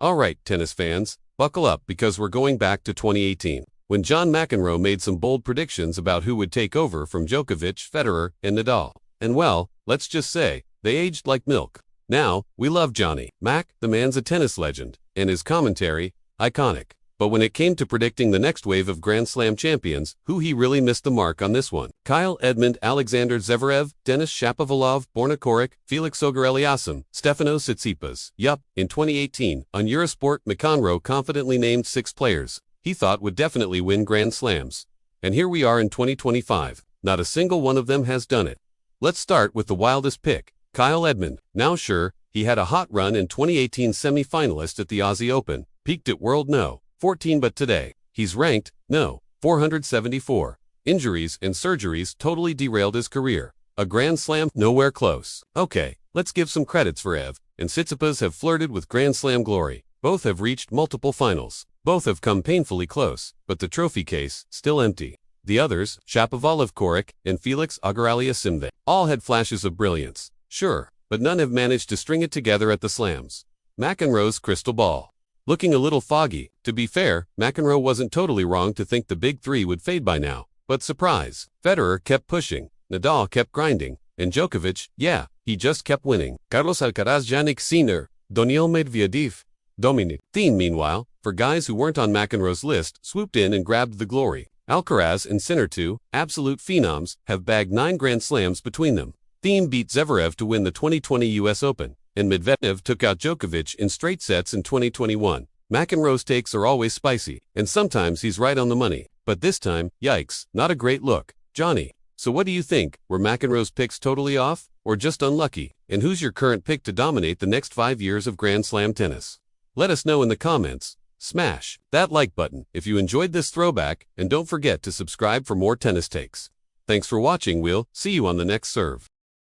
Alright, tennis fans, buckle up because we're going back to 2018, when John McEnroe made some bold predictions about who would take over from Djokovic, Federer, and Nadal. And well, let's just say, they aged like milk. Now, we love Johnny. Mac, the man's a tennis legend, and his commentary, iconic. But when it came to predicting the next wave of Grand Slam champions, he really missed the mark on this one. Kyle Edmund Alexander Zverev, Denis Shapovalov, Borna Coric, Felix Auger-Aliassime, Stefanos Tsitsipas. Yup, in 2018, on Eurosport, McEnroe confidently named 6 players he thought would definitely win Grand Slams. And here we are in 2025. Not a single one of them has done it. Let's start with the wildest pick, Kyle Edmund. Now sure, he had a hot run in 2018 semi-finalist at the Aussie Open, peaked at World No. 14, but today, he's ranked, no. 474. Injuries and surgeries totally derailed his career. A Grand Slam? Nowhere close. Okay, let's give some credits for Ev and Tsitsipas have flirted with Grand Slam glory. Both have reached multiple finals. Both have come painfully close, but the trophy case, still empty. The others, Shapovalov, Coric, and Felix Auger-Aliassime, all had flashes of brilliance. Sure, but none have managed to string it together at the slams. McEnroe's crystal ball. Looking a little foggy. To be fair, McEnroe wasn't totally wrong to think the big three would fade by now. But surprise, Federer kept pushing, Nadal kept grinding, and Djokovic, yeah, he just kept winning. Carlos Alcaraz, Jannik Sinner, Daniil Medvedev, Dominic Thiem. Meanwhile, for guys who weren't on McEnroe's list, swooped in and grabbed the glory. Alcaraz and Sinner, two absolute phenoms, have bagged 9 Grand Slams between them. Thiem beat Zverev to win the 2020 US Open, and Medvedev took out Djokovic in straight sets in 2021. McEnroe's takes are always spicy, and sometimes he's right on the money. But this time, yikes, not a great look. Johnny, so what do you think? Were McEnroe's picks totally off, or just unlucky? And who's your current pick to dominate the next 5 years of Grand Slam tennis? Let us know in the comments. Smash that like button if you enjoyed this throwback, and don't forget to subscribe for more tennis takes. Thanks for watching. We'll see you on the next serve.